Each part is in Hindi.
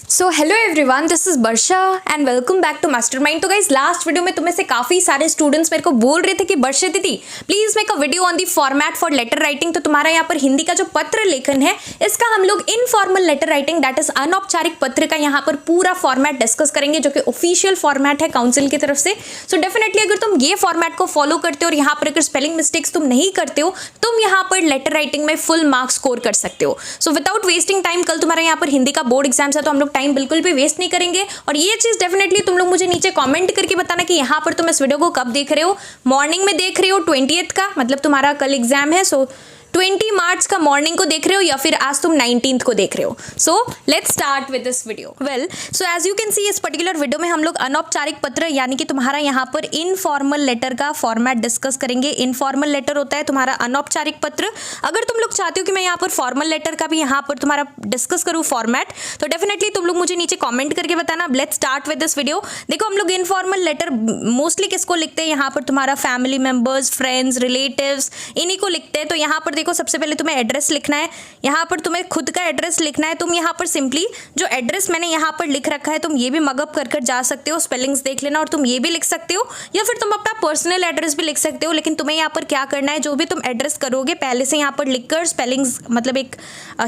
So hello everyone, this is Varsha and welcome back to mastermind. तो गाइस, लास्ट वीडियो में तुम्हें से काफी सारे स्टूडेंट्स मेरे को बोल रहे थे कि वर्षा दीदी please make a video on the format for letter writing. तो तुम्हारा यहाँ पर हिंदी का जो पत्र लेखन है, इसका हम लोग informal letter writing that is अनौपचारिक पत्र का यहाँ पर पूरा फॉर्मेट डिस्कस करेंगे, जो कि ऑफिशियल फॉर्मेट है काउंसिल की तरफ से। सो डेफिनेटली अगर तुम ये फॉर्मेट को फॉलो करते हो और यहाँ पर अगर स्पेलिंग मिस्टेक्स तुम नहीं करते हो, तुम यहाँ पर लेटर राइटिंग में फुल मार्क्स स्कोर कर सकते हो। सो विदाउट वेस्टिंग टाइम, कल तुम्हारा यहाँ पर हिंदी का बोर्ड एग्जाम्स है, तो हम लोग टाइम बिल्कुल भी वेस्ट नहीं करेंगे। और ये चीज डेफिनेटली तुम लोग मुझे नीचे कमेंट करके बताना कि यहाँ पर तुम इस वीडियो को कब देख रहे हो। मॉर्निंग में देख रहे हो 20th का, मतलब तुम्हारा कल एग्जाम है, सो 20 मार्च का मॉर्निंग को देख रहे हो या फिर आज तुम 19th को देख रहे हो। So let's start with this video. Well, so as you can see, इस पर्टिकुलर वीडियो में हम लोग अनौपचारिक पत्र यानी कि तुम्हारा यहाँ पर इनफॉर्मल लेटर का फॉर्मेट डिस्कस करेंगे। इनफॉर्मल लेटर होता है तुम्हारा अनौपचारिक पत्र। अगर तुम लोग चाहते हो कि मैं यहाँ पर फॉर्मल लेटर का भी यहाँ पर तुम्हारा डिस्कस करूँ फॉर्मेट, तो डेफिनेटली तुम लोग मुझे नीचे कॉमेंट करके बताना। Let's start with this video. देखो, हम लोग इनफॉर्मल लेटर मोस्टली किसको लिखते हैं, यहाँ पर तुम्हारा फैमिली मेंबर्स, फ्रेंड्स, रिलेटिव्स, इन्हीं को लिखते हैं। तो यहाँ पर देखो, सबसे पहले तुम्हें एड्रेस लिखना है, यहाँ पर तुम्हें खुद का एड्रेस लिखना है। तुम यहाँ पर सिंपली जो एड्रेस मैंने यहाँ पर लिख रखा है, तुम ये भी मगअप कर कर जा सकते हो, स्पेलिंग्स देख लेना, और तुम ये भी लिख सकते हो, या फिर तुम अपना पर्सनल एड्रेस भी लिख सकते हो। लेकिन तुम्हें यहाँ पर क्या करना है, जो भी तुम एड्रेस करोगे पहले से यहाँ पर लिखकर स्पेलिंग्स, मतलब एक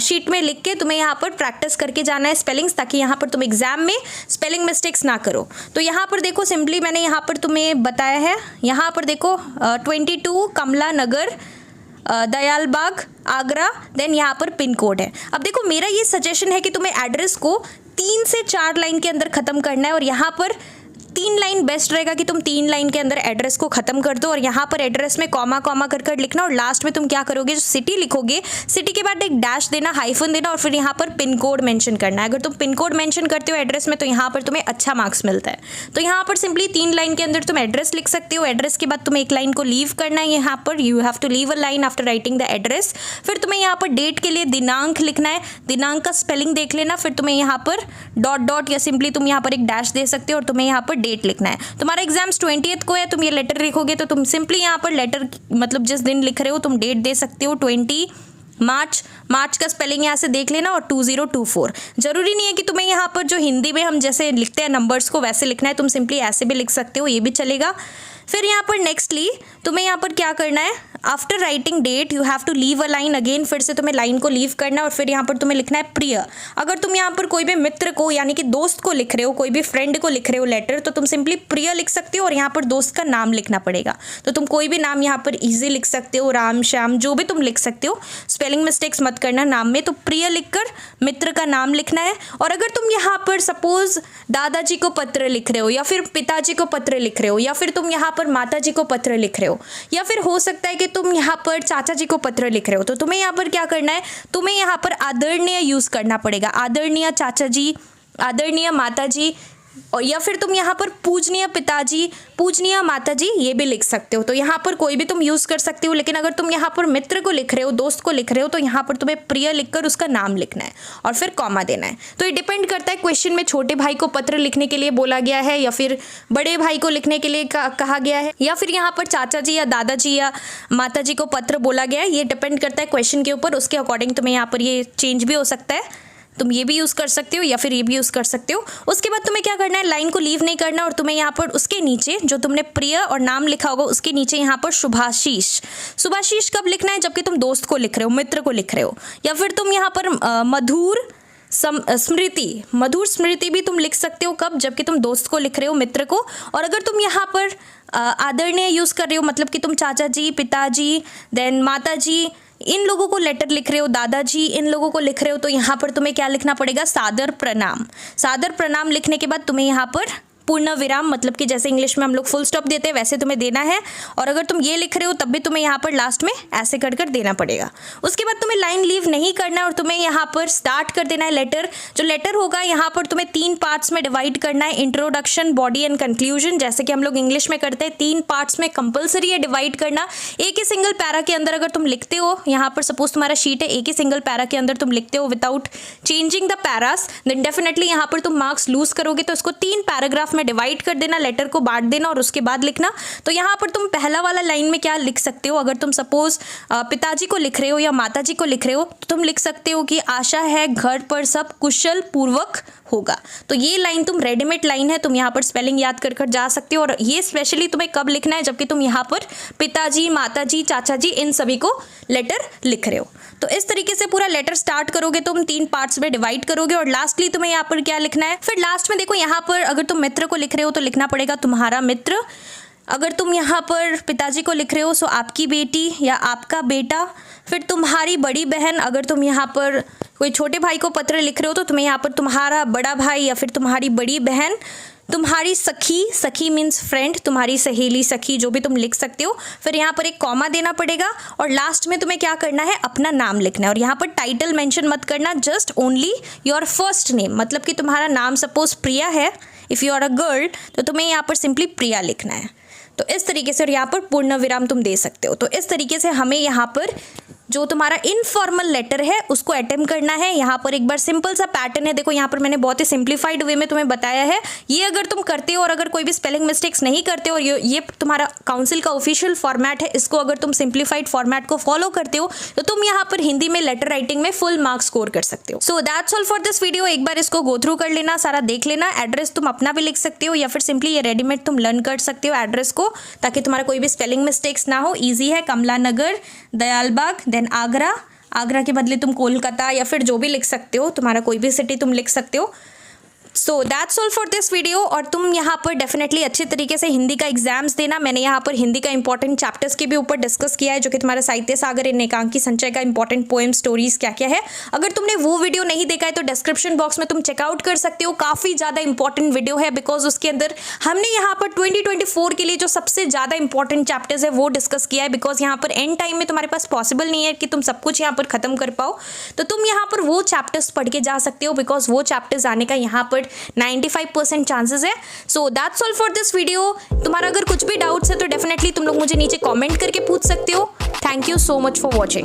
शीट में लिख के तुम्हें यहाँ पर प्रैक्टिस करके जाना है स्पेलिंग्स, ताकि यहाँ पर तुम एग्जाम में स्पेलिंग मिस्टेक्स ना करो। तो यहाँ पर देखो, सिंपली मैंने यहाँ पर तुम्हें बताया है, यहाँ पर देखो 22 कमला नगर, दयाल बाग, आगरा, देन यहाँ पर पिन कोड है। अब देखो, मेरा ये सजेशन है कि तुम्हें एड्रेस को 3 से 4 लाइन के अंदर खत्म करना है, और यहाँ पर 3 लाइन बेस्ट रहेगा कि तुम 3 लाइन के अंदर एड्रेस को खत्म कर दो, और यहाँ पर एड्रेस में कॉमा कॉमा कर कर लिखना, और लास्ट में तुम क्या करोगे, जो सिटी लिखोगे, सिटी के बाद एक डैश देना, हाइफन देना, और फिर यहाँ पर पिन कोड मेंशन करना है। अगर तुम पिन कोड मेंशन करते हो एड्रेस में, तो यहाँ पर तुम्हें अच्छा मार्क्स मिलता है। तो यहाँ पर सिंपली 3 लाइन के अंदर तुम एड्रेस लिख सकते हो। एड्रेस के बाद तुम्हें एक लाइन को लीव करना है, यहाँ पर you have to leave a line after writing the address. फिर तुम्हें यहाँ पर डेट के लिए दिनांक लिखना है, दिनांक का स्पेलिंग देख लेना, फिर तुम्हें यहाँ पर डॉट डॉट या सिंपली तुम यहाँ पर एक डैश दे सकते हो, और तुम्हें यहाँ पर डेट लिखना है। तुम्हारा एग्जाम्स 20th को है, तुम ये लेटर लिखोगे, तो तुम सिंपली यहाँ पर लेटर, मतलब जिस दिन लिख रहे हो तुम डेट दे सकते हो 20 मार्च। मार्च का स्पेलिंग यहाँ से देख लेना, और 2024। जरूरी नहीं है कि तुम्हें यहाँ पर जो हिंदी में हम जैसे लिखते हैं नंबर्स को वैसे लिखना है, तुम सिंपली ऐसे भी लिख सकते हो, ये भी चलेगा। फिर यहाँ पर नेक्स्टली तुम्हें यहाँ पर क्या करना है, after writing date you have to leave a line again, फिर से तुम्हें लाइन को लीव करना है, और फिर यहाँ पर तुम्हें लिखना है प्रिय। अगर तुम यहाँ पर कोई भी मित्र को यानी कि दोस्त को लिख रहे हो, कोई भी फ्रेंड को लिख रहे हो लेटर, तो तुम सिंपली प्रिय लिख सकते हो, और यहाँ पर दोस्त का नाम लिखना पड़ेगा। तो तुम कोई भी नाम यहाँ पर ईजी लिख सकते हो, राम, श्याम, जो भी तुम लिख सकते हो, स्पेलिंग मिस्टेक्स मत करना नाम में। तो प्रिय लिखकर मित्र का नाम लिखना है। और अगर तुम यहाँ पर सपोज दादाजी को पत्र लिख रहे हो, या फिर पिताजी को पत्र लिख रहे हो, या फिर तुम यहाँ पर माता जी को पत्र लिख रहे हो, या फिर हो सकता है कि तुम यहाँ पर चाचा जी को पत्र लिख रहे हो, तो तुम्हें यहाँ पर क्या करना है, तुम्हें यहाँ पर आदरणीय यूज करना पड़ेगा। आदरणीय चाचा जी, आदरणीय माता जी, और या फिर तुम यहाँ पर पूजनीय पिताजी, पूजनीय माता जी, ये भी लिख सकते हो। तो यहाँ पर कोई भी तुम यूज कर सकते हो। लेकिन अगर तुम यहाँ पर मित्र को लिख रहे हो, दोस्त को लिख रहे हो, तो यहाँ पर तुम्हें प्रिय लिखकर उसका नाम लिखना है, और फिर कॉमा देना है। तो ये डिपेंड करता है, क्वेश्चन में छोटे भाई को पत्र लिखने के लिए बोला गया है, या फिर बड़े भाई को लिखने के लिए कहा गया है, या फिर यहाँ पर चाचा जी या दादाजी या माता जी को पत्र बोला गया है। ये डिपेंड करता है क्वेश्चन के ऊपर, उसके अकॉर्डिंग तुम्हें यहाँ पर ये चेंज भी हो सकता है। तुम ये भी यूज़ कर सकते हो, या फिर ये भी यूज़ कर सकते हो। उसके बाद तुम्हें क्या करना है, लाइन को लीव नहीं करना, और तुम्हें यहाँ पर उसके नीचे जो तुमने प्रिय और नाम लिखा होगा, उसके नीचे यहाँ पर शुभाशीष। शुभाशीष कब लिखना है, जबकि तुम दोस्त को लिख रहे हो, मित्र को लिख रहे हो। या फिर तुम यहाँ पर मधुर स्मृति, मधुर स्मृति भी तुम लिख सकते हो, कब, जबकि तुम दोस्त को लिख रहे हो, मित्र को। और अगर तुम यहाँ पर आदरणीय यूज़ कर रहे हो, मतलब कि तुम चाचा जी, पिताजी, देन माता जी, इन लोगों को लेटर लिख रहे हो, दादाजी, इन लोगों को लिख रहे हो, तो यहाँ पर तुम्हें क्या लिखना पड़ेगा, सादर प्रणाम। सादर प्रणाम लिखने के बाद तुम्हें यहाँ पर पूर्ण विराम, मतलब कि जैसे इंग्लिश में हम लोग फुल स्टॉप देते हैं वैसे तुम्हें देना है। और अगर तुम ये लिख रहे हो, तब भी तुम्हें यहाँ पर लास्ट में ऐसे कर कर देना पड़ेगा। उसके बाद तुम्हें लाइन लीव नहीं करना, और तुम्हें यहाँ पर स्टार्ट कर देना है लेटर। जो लेटर होगा यहाँ पर तुम्हें 3 पार्ट्स में डिवाइड करना है, इंट्रोडक्शन, बॉडी एंड कंक्लूजन, जैसे कि हम लोग इंग्लिश में करते हैं। 3 पार्ट्स में कंपलसरी है डिवाइड करना। एक ही सिंगल पैरा के अंदर अगर तुम लिखते हो, यहाँ पर सपोज तुम्हारा शीट है, एक ही सिंगल पैरा के अंदर तुम लिखते हो without changing the paras, then definitely यहाँ पर तुम मार्क्स लूज करोगे। तो इसको 3 पैराग्राफ हाफ में डिवाइड कर देना, लेटर को बांट देना और उसके बाद लिखना। तो यहाँ पर तुम पहला वाला लाइन में क्या लिख सकते हो, अगर तुम सपोज पिताजी को लिख रहे हो या माताजी को लिख रहे हो तो तुम लिख सकते हो कि आशा है घर पर सब कुशल पूर्वक होगा। तो ये लाइन तुम रेडीमेड लाइन है, तुम यहाँ पर स्पेलिंग याद कर कर जा सकते हो। और ये स्पेशली तुम्हें कब लिखना है, जबकि तुम यहाँ पर पिताजी, माताजी, चाचा जी इन सभी को लेटर लिख रहे हो। तो इस तरीके से पूरा लेटर स्टार्ट करोगे, तुम 3 पार्ट्स में डिवाइड करोगे और लास्टली तुम्हें यहाँ पर क्या लिखना है। फिर लास्ट में देखो यहाँ पर अगर तुम मित्र को लिख रहे हो तो लिखना पड़ेगा तुम्हारा मित्र। अगर तुम यहाँ पर पिताजी को लिख रहे हो सो आपकी बेटी या आपका बेटा। फिर तुम्हारी बड़ी बहन, अगर तुम यहाँ पर कोई छोटे भाई को पत्र लिख रहे हो तो तुम्हें यहाँ पर तुम्हारा बड़ा भाई या फिर तुम्हारी बड़ी बहन। तुम्हारी सखी, सखी मीन्स फ्रेंड, तुम्हारी सहेली, सखी, जो भी तुम लिख सकते हो। फिर यहाँ पर एक कॉमा देना पड़ेगा और लास्ट में तुम्हें क्या करना है, अपना नाम लिखना है। और यहाँ पर टाइटल मेंशन मत करना, just only your first name. मतलब कि तुम्हारा नाम सपोज प्रिया है, if you are a girl तो तुम्हें यहाँ पर सिंपली प्रिया लिखना है। तो इस तरीके से, और यहाँ पर पूर्ण विराम तुम दे सकते हो। तो इस तरीके से हमें यहाँ पर जो तुम्हारा इनफॉर्मल लेटर है उसको अटेम्प्ट करना है। यहाँ पर एक बार सिंपल सा पैटर्न है, देखो यहाँ पर मैंने बहुत ही सिंप्लीफाइड वे में तुम्हें बताया है। ये अगर तुम करते हो और अगर कोई भी स्पेलिंग मिस्टेक्स नहीं करते हो और ये तुम्हारा काउंसिल का ऑफिशियल फॉर्मेट है, इसको अगर तुम सिंप्लीफाइड फॉर्मेट को फॉलो करते हो तो तुम यहाँ पर हिंदी में लेटर राइटिंग में फुल मार्क्स स्कोर कर सकते हो। So that's all for this video. एक बार इसको गो थ्रू कर लेना, सारा देख लेना। एड्रेस तुम अपना भी लिख सकते हो या फिर सिंपली ये रेडीमेड तुम लर्न कर सकते हो एड्रेस को, ताकि तुम्हारा कोई भी स्पेलिंग मिस्टेक्स ना हो। ईजी है, कमला नगर, दयालबाग, देन आगरा, आगरा के बदले तुम कोलकाता या फिर जो भी लिख सकते हो, तुम्हारा कोई भी सिटी तुम लिख सकते हो। So that's all for this video. और तुम यहाँ पर डेफिनेटली अच्छे तरीके से हिंदी का एग्जाम्स देना। मैंने यहाँ पर हिंदी का इंपॉर्टेंट चैप्टर्स के भी ऊपर डिस्कस किया है, जो कि तुम्हारा साहित्य सागर, एकांकी संचय का इंपॉर्टेंट पोएम, स्टोरीज क्या क्या है। अगर तुमने वो वीडियो नहीं देखा है तो डिस्क्रिप्शन बॉक्स में तुम चेकआउट कर सकते हो। काफ़ी ज़्यादा इंपॉर्टेंट वीडियो है, बिकॉज उसके अंदर हमने यहाँ पर 2024 के लिए जो सबसे ज़्यादा इंपॉर्टेंट चैप्टर्स है वो डिस्कस किया है। बिकॉज यहाँ पर एंड टाइम में तुम्हारे पास पॉसिबल नहीं है कि तुम सब कुछ यहाँ पर खत्म कर पाओ, तो तुम यहाँ पर वो चैप्टर्स पढ़ के जा सकते हो, बिकॉज वो चैप्टर्स आने का यहाँ पर 95% चांसेस है। So that's all for this video. तुम्हारा अगर कुछ भी डाउट्स है तो डेफिनेटली तुम लोग मुझे नीचे कमेंट करके पूछ सकते हो। Thank you so much for watching.